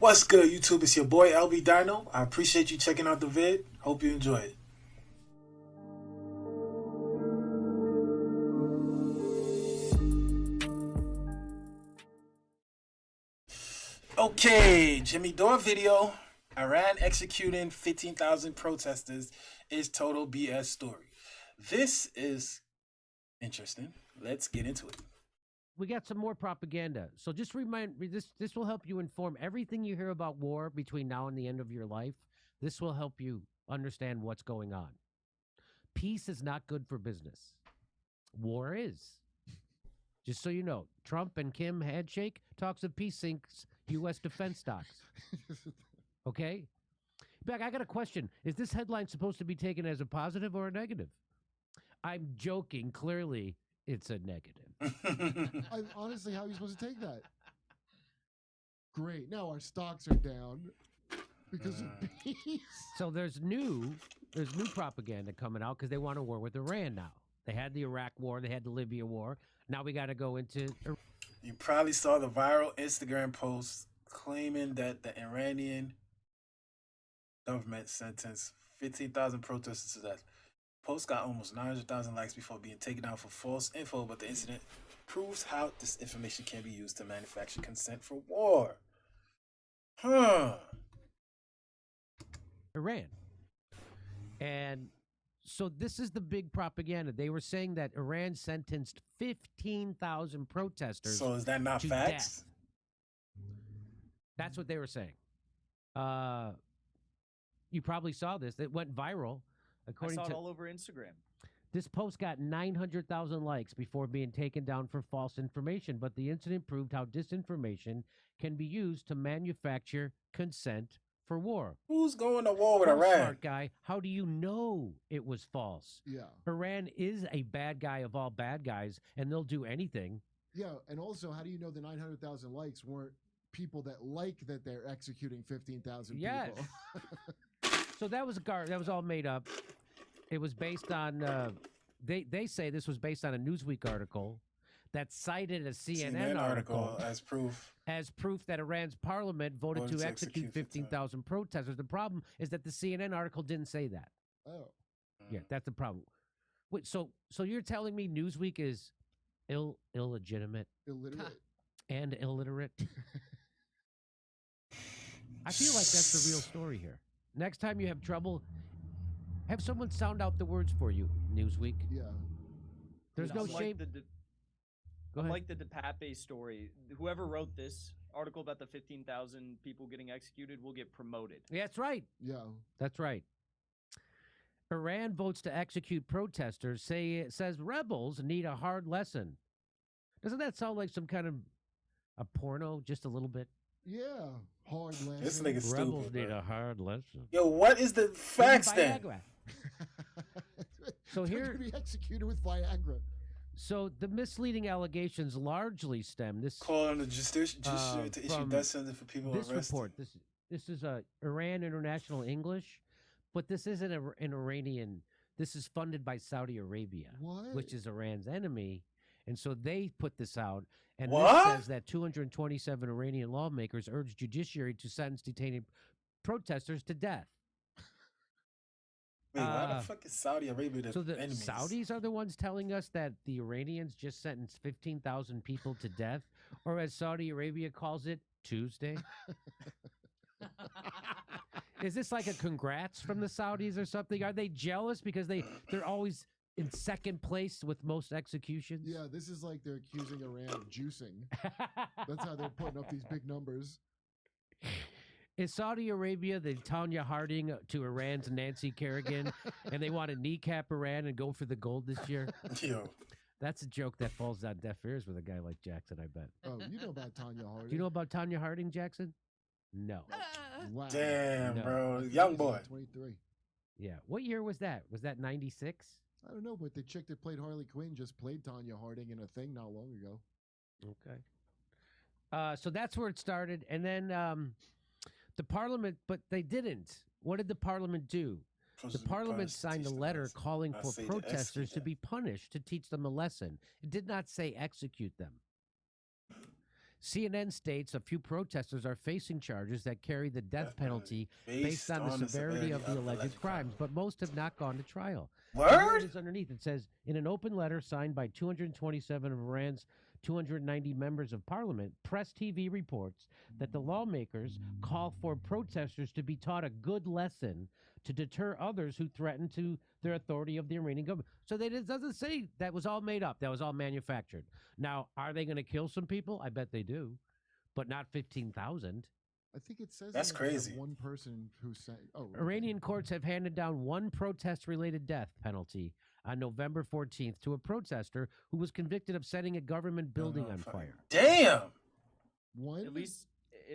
What's good, YouTube? It's your boy LB Dino. I appreciate you checking out the vid. Hope you enjoy it. Okay, Jimmy Dore video. Iran executing 15,000 protesters is total BS story. This is interesting. Let's get into it. We got some more propaganda. So just remind me, this will help you inform everything you hear about war between now and the end of your life. This will help you understand what's going on. Peace is not good for business. War is. Just so you know, Trump and Kim handshake, talks of peace sinks U.S. defense stocks. Okay? Beck, I got a question. Is this headline supposed to be taken as a positive or a negative? I'm joking. Clearly, it's a negative. Honestly, how are you supposed to take that? Great. Now our stocks are down because of peace. So there's new propaganda coming out because they want a war with Iran now. They had the Iraq war, they had the Libya war. Now we got to go into. You probably saw the viral Instagram post claiming that the Iranian government sentenced 15,000 protesters to death. Post got almost 900,000 likes before being taken down for false info, but the incident proves how this information can be used to manufacture consent for war. Iran. And so this is the big propaganda. They were saying that Iran sentenced 15,000 protesters. So is that not to facts? Death. That's what they were saying. You probably saw this. It went viral. I saw it all over Instagram. This post got 900,000 likes before being taken down for false information, but the incident proved how disinformation can be used to manufacture consent for war. Who's going to war with Well, Iran? smart guy, how do you know it was false? Yeah. Iran is a bad guy of all bad guys, and they'll do anything. Yeah, and also, how do you know the 900,000 likes weren't people that like that they're executing 15,000 Yes. people? So that was all made up. It was based on they say this was based on a Newsweek article that cited a CNN article as proof that Iran's parliament voted to execute 15,000 protesters. The problem is that the CNN article didn't say that. Oh. Yeah, that's the problem. Wait, so you're telling me Newsweek is illegitimate Illiterate. and illiterate? I feel like that's the real story here. Next time you have trouble, have someone sound out the words for you, Newsweek. Yeah. There's no shame. Unlike the DePape story, whoever wrote this article about the 15,000 people getting executed will get promoted. Yeah, that's right. Yeah. That's right. Iran votes to execute protesters. Says rebels need a hard lesson. Doesn't that sound like some kind of a porno? Just a little bit. Yeah. Hard lesson. This nigga's Rebels stupid. need Bro. a hard lesson. Yo, what is the facts then? So They're here, gonna be executed with Viagra. so the misleading allegations largely stem this. Call on the judiciary to issue from death sentence for people This arrested. report. This is Iran International English, but this isn't an Iranian. This is funded by Saudi Arabia, What? which is Iran's enemy. And so they put this out, and What? this says that 227 Iranian lawmakers urged judiciary to sentence detained protesters to death. Wait, why the fuck is Saudi Arabia the So the enemies? Saudis are the ones telling us that the Iranians just sentenced 15,000 people to death, or as Saudi Arabia calls it, Tuesday. Is this like a congrats from the Saudis or something? Are they jealous because they're always in second place with most executions? Yeah, this is like they're accusing Iran of juicing. That's how they're putting up these big numbers. Is Saudi Arabia the Tanya Harding to Iran's Nancy Kerrigan, and they want to kneecap Iran and go for the gold this year? Yo, That's a joke that falls on deaf ears with a guy like Jackson, I bet. Oh, you know about Tanya Harding. Do you know about Tanya Harding, Jackson? No. Wow. damn, No. bro, young boy. 23. Yeah. What year was that? Was that 96? I don't know, but the chick that played Harley Quinn just played Tanya Harding in a thing not long ago. Okay. So that's where it started. And then the parliament, but they didn't. What did the parliament do? The parliament signed a letter calling for protesters to be punished to teach them a lesson. It did not say execute them. CNN states a few protesters are facing charges that carry the death penalty based on the severity of the alleged crimes, but most have not gone to trial. And here it Word? is underneath. It says, in an open letter signed by 227 of Iran's 290 members of parliament, Press TV reports that the lawmakers call for protesters to be taught a good lesson to deter others who threaten to their authority of the Iranian government. So it doesn't say that was all made up. That was all manufactured. Now, are they going to kill some people? I bet they do, but not 15,000. I think it says That's that they have crazy. one person who said, "Oh, okay. Iranian courts have handed down one protest-related death penalty on November 14th to a protester who was convicted of setting a government building on fire. Damn. one." At least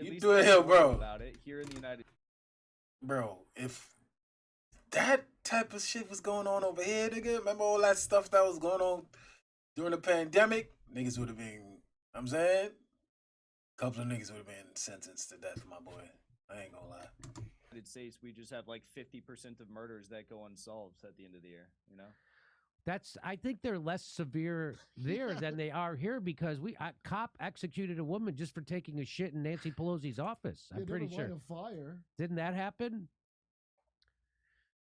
You do it here, they're bro. About it here in the United. Bro, if that type of shit was going on over here, nigga, remember all that stuff that was going on during the pandemic? Niggas would have been, I'm saying, a couple of niggas would have been sentenced to death, my boy. I ain't gonna lie. United States, we just have like 50% of murders that go unsolved at the end of the year. You know. I think they're less severe there than they are here because a cop executed a woman just for taking a shit in Nancy Pelosi's office. I'm They pretty never sure. light a fire. Didn't that happen?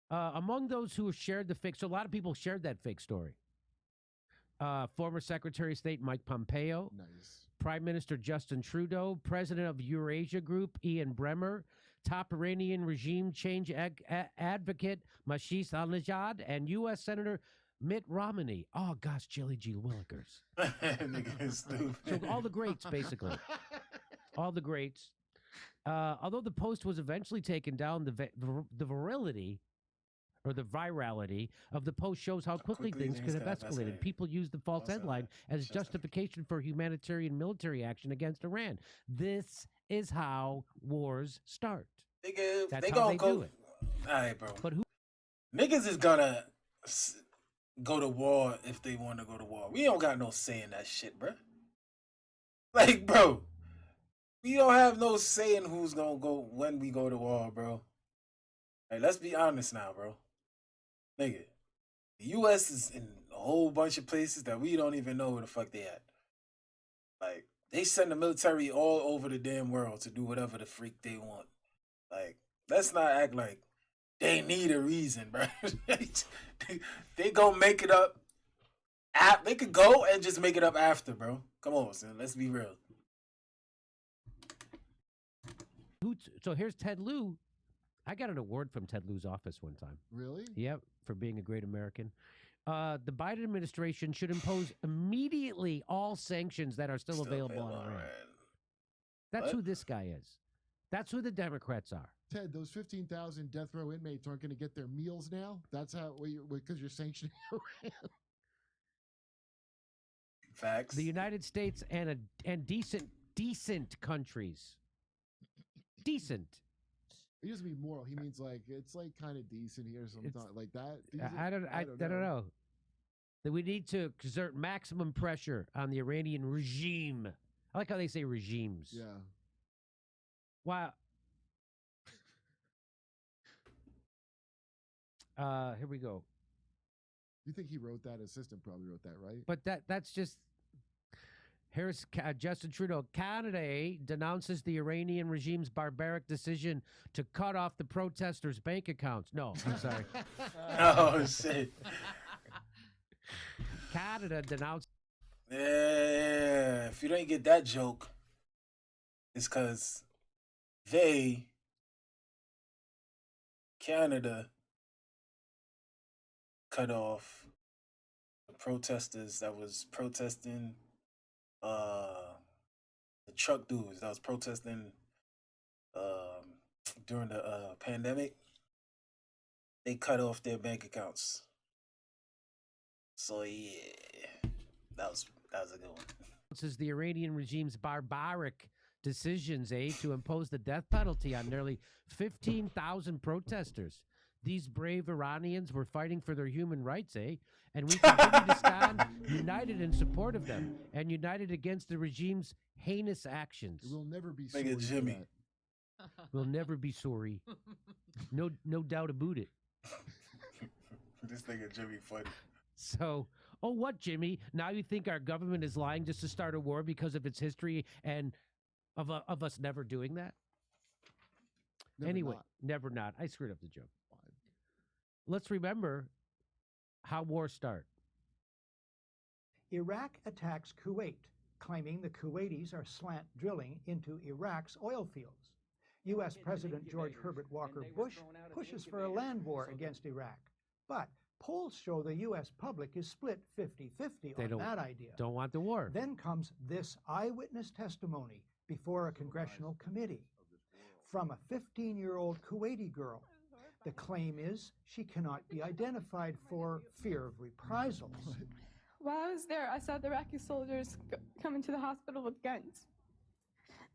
Among those who shared the fake, so a lot of people shared that fake story. Former Secretary of State Mike Pompeo, Nice. Prime Minister Justin Trudeau, President of Eurasia Group Ian Bremmer, top Iranian regime change advocate Mashish Al-Najad, and U.S. Senator Mitt Romney. Oh, gosh, Jelly G. Willikers. Nigga is stupid. So all the greats, basically. All the greats. Although the post was eventually taken down, the virility or the virality of the post shows how quickly things could have escalated. People used the false headline as justification for humanitarian military action against Iran. This is how wars start. Nigga, That's they how gonna they go. do it. All right, bro. But who? Niggas is gonna go to war if they want to go to war. We don't got no say in that shit, bro. Like, bro, we don't have no say in who's gonna go when we go to war, bro. Hey, let's be honest now, bro. Nigga, the U.S. is in a whole bunch of places that we don't even know where the fuck they at. Like, they send the military all over the damn world to do whatever the freak they want. Like, let's not act like they need a reason, bro. They go make it up. They could go and just make it up after, bro. Come on, son. Let's be real. So here's Ted Lieu. I got an award from Ted Lieu's office one time. Really? Yep, for being a great American. The Biden administration should impose immediately all sanctions that are still available on Iran. That's who this guy is. That's who the Democrats are. Ted, those 15,000 death row inmates aren't going to get their meals now? That's how, because you're sanctioning Iran. Facts. The United States and decent countries. Decent. He doesn't mean moral. He means like it's like kind of decent here sometimes, like that. I don't know. That we need to exert maximum pressure on the Iranian regime. I like how they say regimes. Yeah. Wow. Here we go. You think he wrote that? Assistant probably wrote that, right? But that's just. Here's Justin Trudeau. Canada denounces the Iranian regime's barbaric decision to cut off the protesters' bank accounts. No, I'm sorry. Oh, shit. Canada denounced. Yeah, if you didn't get that joke, it's because Canada, cut off the protesters that was protesting. The truck dudes that was protesting during the pandemic, they cut off their bank accounts. So yeah, that was a good one. This is the Iranian regime's barbaric decisions, to impose the death penalty on nearly 15,000 protesters. These brave Iranians were fighting for their human rights, and we continue to stand united in support of them and united against the regime's heinous actions. We'll never be Nigga sorry for Jimmy. that. We'll never be sorry. No doubt about it. This nigga Jimmy funny. So, Oh, what, Jimmy? Now you think our government is lying just to start a war because of its history and of us never doing that? Never Anyway, not. never not. I screwed up the joke. Fine. Let's remember how wars start. Iraq attacks Kuwait, claiming the Kuwaitis are slant drilling into Iraq's oil fields. U.S. President George Herbert Walker Bush pushes for a land war against Iraq. But polls show the U.S. public is split 50-50 on that idea. Don't want the war. Then comes this eyewitness testimony before a congressional committee from a 15-year-old Kuwaiti girl. The claim is she cannot be identified for fear of reprisals. While I was there, I saw the Iraqi soldiers come into the hospital with guns.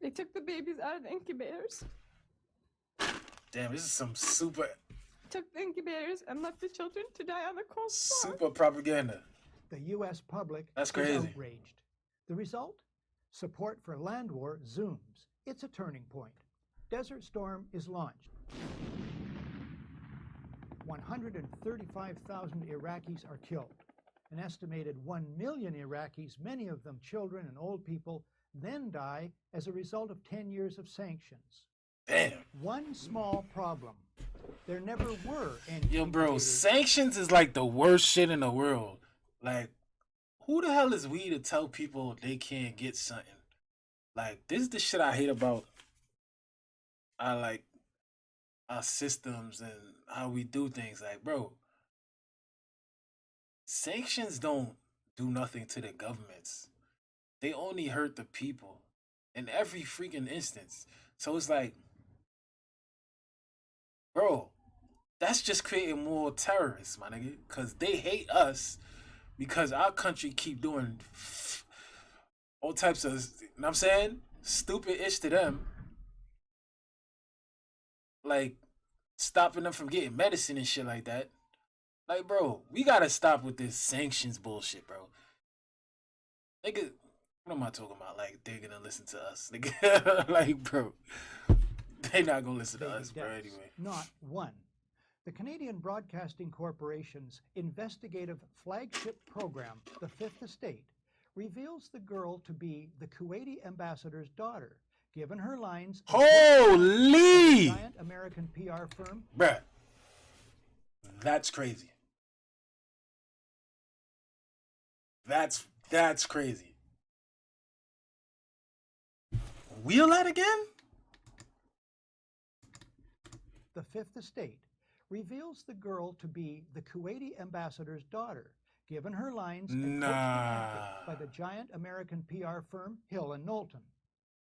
They took the babies out of the incubators, Damn, this is some super took the incubators, and left the children to die on the cold floor. super propaganda. The U.S. public That's is crazy. outraged. The result? Support for land war zooms. It's a turning point. Desert Storm is launched. 135,000 Iraqis are killed. An estimated 1 million Iraqis, many of them children and old people, then die as a result of 10 years of sanctions. Damn. One small problem. There never were any. Yo, bro, incubators. sanctions is like the worst shit in the world. Like, who the hell is we to tell people they can't get something? Like, this is the shit I hate about our systems and how we do things. Like, bro, sanctions don't do nothing to the governments. They only hurt the people in every freaking instance. So it's like, bro, that's just creating more terrorists, my nigga. Because they hate us because our country keep doing all types of, you know what I'm saying? Stupid ish to them. Like, stopping them from getting medicine and shit like that. Like, bro, we gotta stop with this sanctions bullshit, bro. Nigga, what am I talking about? Like, they're gonna listen to us. Nigga, like, bro, they not gonna listen to Baby us, bro, deaths. anyway. Not one. The Canadian Broadcasting Corporation's investigative flagship program, The Fifth Estate, reveals the girl to be the Kuwaiti ambassador's daughter, given her lines as Holy! a giant American PR firm. Bruh, that's crazy. That's crazy. Wheel that again? The Fifth Estate reveals the girl to be the Kuwaiti ambassador's daughter, given her lines and coached and acted by the giant American PR firm Hill and Knowlton.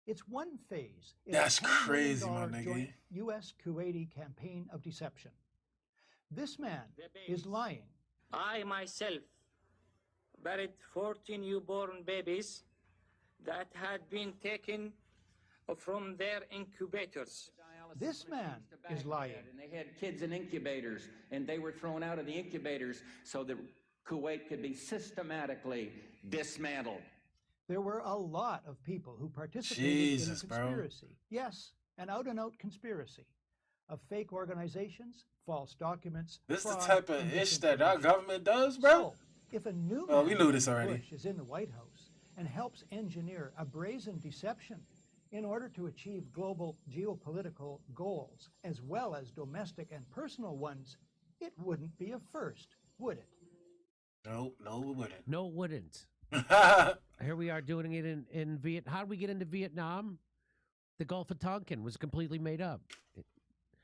It's one phase in That's a $10 billion crazy, my nigga. joint U.S.-Kuwaiti campaign of deception. This man is lying. I myself buried 14 newborn babies that had been taken from their incubators. This man is lying. And they had kids in incubators, and they were thrown out of the incubators so that Kuwait could be systematically dismantled. There were a lot of people who participated Jesus, in a bro. conspiracy. Yes, an out-and-out conspiracy of fake organizations, false documents. This is the fraud, type of and ish that our disinformation. government does, bro. So, if a new Well, we man knew this named already. Bush is in the White House and helps engineer a brazen deception in order to achieve global geopolitical goals, as well as domestic and personal ones, it wouldn't be a first, would it? Nope, no, we wouldn't. No, it wouldn't. Here we are doing it in Vietnam. How did we get into Vietnam? The Gulf of Tonkin was completely made up.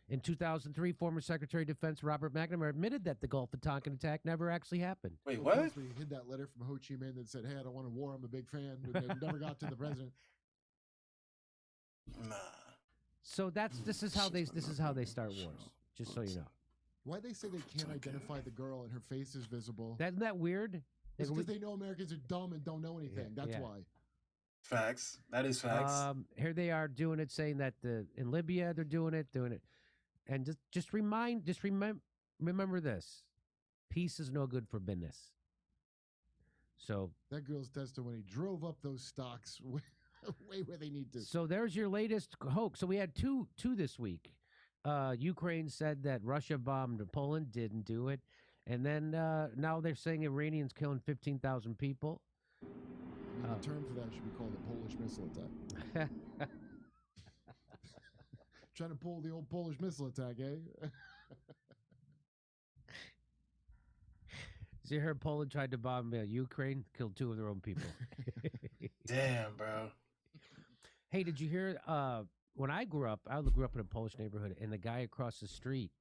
In 2003, former Secretary of Defense Robert McNamara admitted that the Gulf of Tonkin attack never actually happened. Wait, So what? basically, he hid that letter from Ho Chi Minh that said, "Hey, I don't want a war. I'm a big fan," but it never got to the president. Nah. So this is how they start wars. Just so you know. Why they say they can't identify the girl and her face is visible? Isn't that weird? It's Like, because they know Americans are dumb and don't know anything. That's yeah. why. Facts. That is facts. Here they are doing it, saying that in Libya they're doing it, and remember this: peace is no good for business. So That girl's testimony drove up those stocks way where they need to. So there's your latest hoax. So we had two this week. Ukraine said that Russia bombed Poland, didn't do it, And then now they're saying Iranians killing 15,000 people. I mean, the term for that should be called a Polish missile attack. Trying to pull the old Polish missile attack, eh? So you heard Poland tried to bomb Ukraine, killed 2 of their own people. Damn, bro. Hey, did you hear? When I grew up in a Polish neighborhood, and the guy across the street,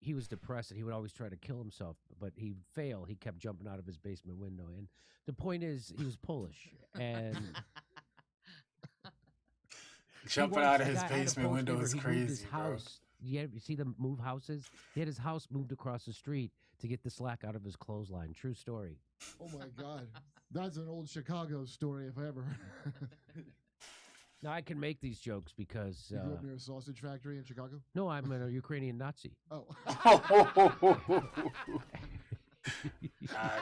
he was depressed and he would always try to kill himself, but he'd fail. He kept jumping out of his basement window. And the point is, he was Polish. And jumping out of his basement window is crazy, bro. You see them move houses? He had his house moved across the street to get the slack out of his clothesline. True story. Oh, my God. That's an old Chicago story if I ever heard. Now, I can make these jokes because... You grew up near a sausage factory in Chicago? No, I'm a Ukrainian Nazi. Oh.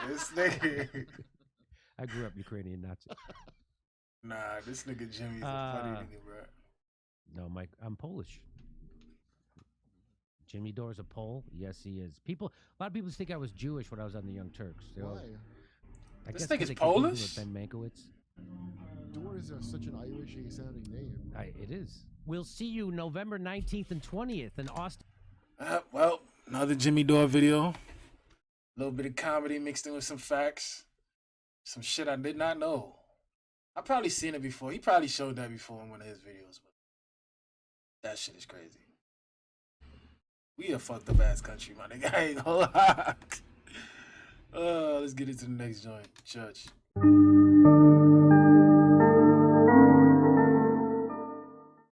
This nigga. I grew up Ukrainian Nazi. Nah, this nigga Jimmy's a funny nigga, bro. No, Mike, I'm Polish. Jimmy Dore's a Pole. Yes, he is. A lot of people think I was Jewish when I was on the Young Turks. Why? I This guess nigga's 'cause they confused me Polish? with Ben Mankiewicz. Dore is such an Irish sounding name. It is. We'll see you November 19th and 20th in Austin. Well, another Jimmy Dore video. A little bit of comedy mixed in with some facts. Some shit I did not know. I probably seen it before. He probably showed that before in one of his videos. But that shit is crazy. We a fucked up ass country, my nigga. I ain't gonna lie. Let's get into the next joint. Church.